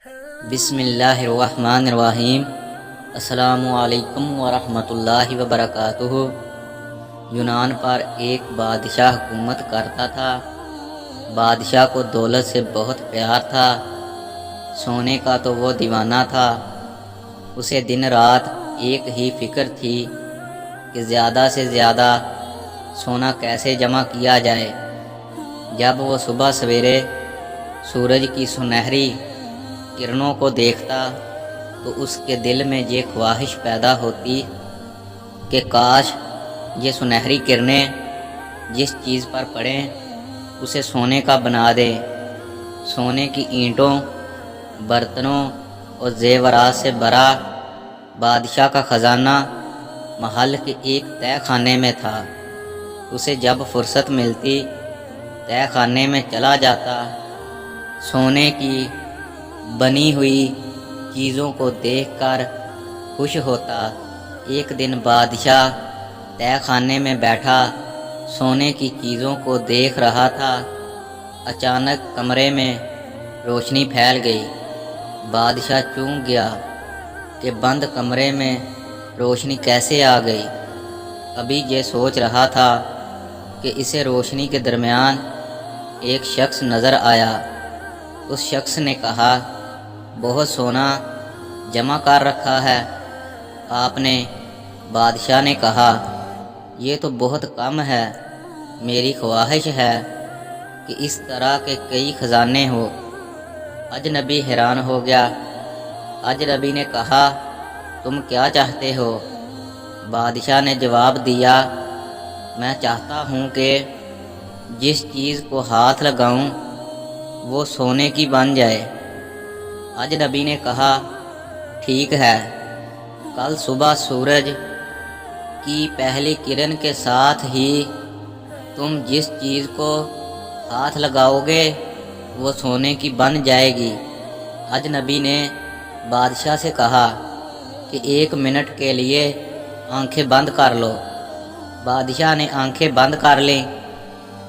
بسم اللہ الرحمن الرحیم۔ السلام علیکم ورحمۃ اللہ وبرکاتہ۔ یونان پر ایک بادشاہ حکومت کرتا تھا۔ بادشاہ کو دولت سے بہت پیار تھا۔ سونے کا تو وہ دیوانہ تھا۔ اسے دن رات ایک ہی فکر تھی کہ زیادہ سے زیادہ سونا کیسے جمع کیا جائے۔ جب وہ صبح سویرے سورج کی سنہری کرنوں کو دیکھتا تو اس کے دل میں یہ خواہش پیدا ہوتی کہ کاش یہ سنہری کرنیں جس چیز پر پڑیں اسے سونے کا بنا دے۔ سونے کی اینٹوں، برتنوں اور زیورات سے بھرا بادشاہ کا خزانہ محل کے ایک تہہ خانے میں تھا۔ اسے جب فرصت ملتی تہہ خانے میں چلا جاتا، سونے کی بنی ہوئی چیزوں کو دیکھ کر خوش ہوتا۔ ایک دن بادشاہ تہہ خانے میں بیٹھا سونے کی چیزوں کو دیکھ رہا تھا۔ اچانک کمرے میں روشنی پھیل گئی۔ بادشاہ چونک گیا کہ بند کمرے میں روشنی کیسے آ گئی۔ ابھی یہ سوچ رہا تھا کہ اسے روشنی کے درمیان ایک شخص نظر آیا۔ اس شخص نے کہا، بہت سونا جمع کر رکھا ہے آپ نے۔ بادشاہ نے کہا، یہ تو بہت کم ہے، میری خواہش ہے کہ اس طرح کے کئی خزانے ہو۔ اجنبی حیران ہو گیا۔ اجنبی نے کہا، تم کیا چاہتے ہو؟ بادشاہ نے جواب دیا، میں چاہتا ہوں کہ جس چیز کو ہاتھ لگاؤں وہ سونے کی بن جائے۔ اجنبی نے کہا، ٹھیک ہے، کل صبح سورج کی پہلی کرن کے ساتھ ہی تم جس چیز کو ہاتھ لگاؤ گے وہ سونے کی بن جائے گی۔ اجنبی نے بادشاہ سے کہا کہ 1 منٹ کے لیے آنکھیں بند کر لو۔ بادشاہ نے آنکھیں بند کر لیں۔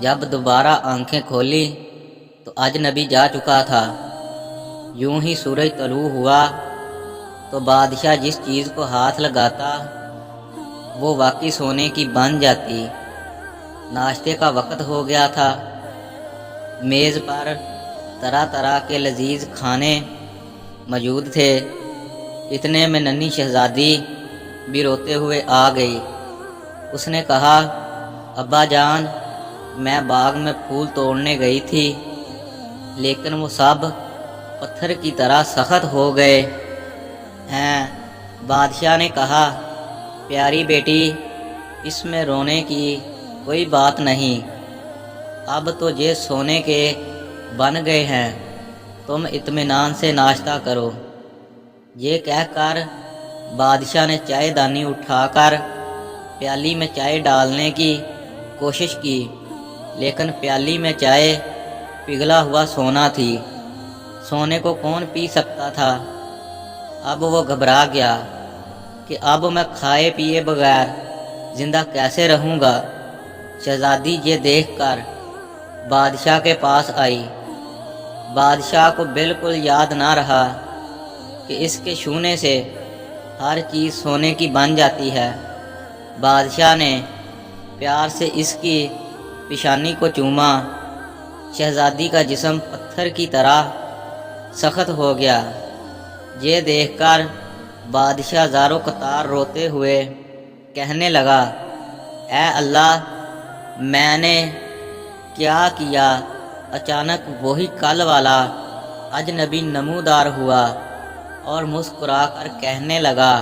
جب دوبارہ آنکھیں کھولی تو اجنبی جا چکا تھا۔ یوں ہی سورج طلوع ہوا تو بادشاہ جس چیز کو ہاتھ لگاتا وہ واقعی سونے کی بن جاتی۔ ناشتے کا وقت ہو گیا تھا۔ میز پر طرح طرح کے لذیذ کھانے موجود تھے۔ اتنے میں ننھی شہزادی بھی روتے ہوئے آ گئی۔ اس نے کہا، ابا جان، میں باغ میں پھول توڑنے گئی تھی لیکن وہ سب پتھر کی طرح سخت ہو گئے ہیں۔ بادشاہ نے کہا، پیاری بیٹی، اس میں رونے کی کوئی بات نہیں، اب تو یہ سونے کے بن گئے ہیں، تم اطمینان سے ناشتہ کرو۔ یہ کہہ کر بادشاہ نے چائے دانی اٹھا کر پیالی میں چائے ڈالنے کی کوشش کی، لیکن پیالی میں چائے پگھلا ہوا سونا تھی۔ سونے کو کون پی سکتا تھا؟ اب وہ گھبرا گیا کہ اب میں کھائے پیے بغیر زندہ کیسے رہوں گا۔ شہزادی یہ دیکھ کر بادشاہ کے پاس آئی۔ بادشاہ کو بالکل یاد نہ رہا کہ اس کے چھونے سے ہر چیز سونے کی بن جاتی ہے۔ بادشاہ نے پیار سے اس کی پیشانی کو چوما۔ شہزادی کا جسم پتھر کی طرح سخت ہو گیا۔ یہ دیکھ کر بادشاہ زارو قطار روتے ہوئے کہنے لگا، اے اللہ، میں نے کیا کیا؟ اچانک وہی کل والا اجنبی نمودار ہوا اور مسکرا کر کہنے لگا،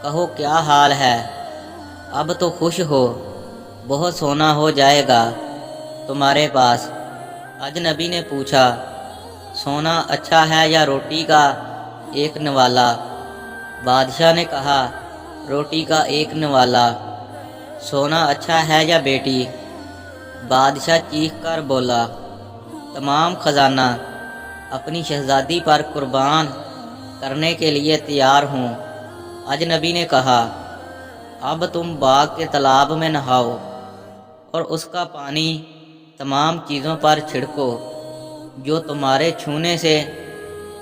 کہو کیا حال ہے؟ اب تو خوش ہو، بہت سونا ہو جائے گا تمہارے پاس۔ اجنبی نے پوچھا، سونا اچھا ہے یا روٹی کا ایک نوالا؟ بادشاہ نے کہا، روٹی کا ایک نوالا۔ سونا اچھا ہے یا بیٹی؟ بادشاہ چیخ کر بولا، تمام خزانہ اپنی شہزادی پر قربان کرنے کے لیے تیار ہوں۔ اجنبی نے کہا، اب تم باغ کے تالاب میں نہاؤ اور اس کا پانی تمام چیزوں پر چھڑکو جو تمہارے چھونے سے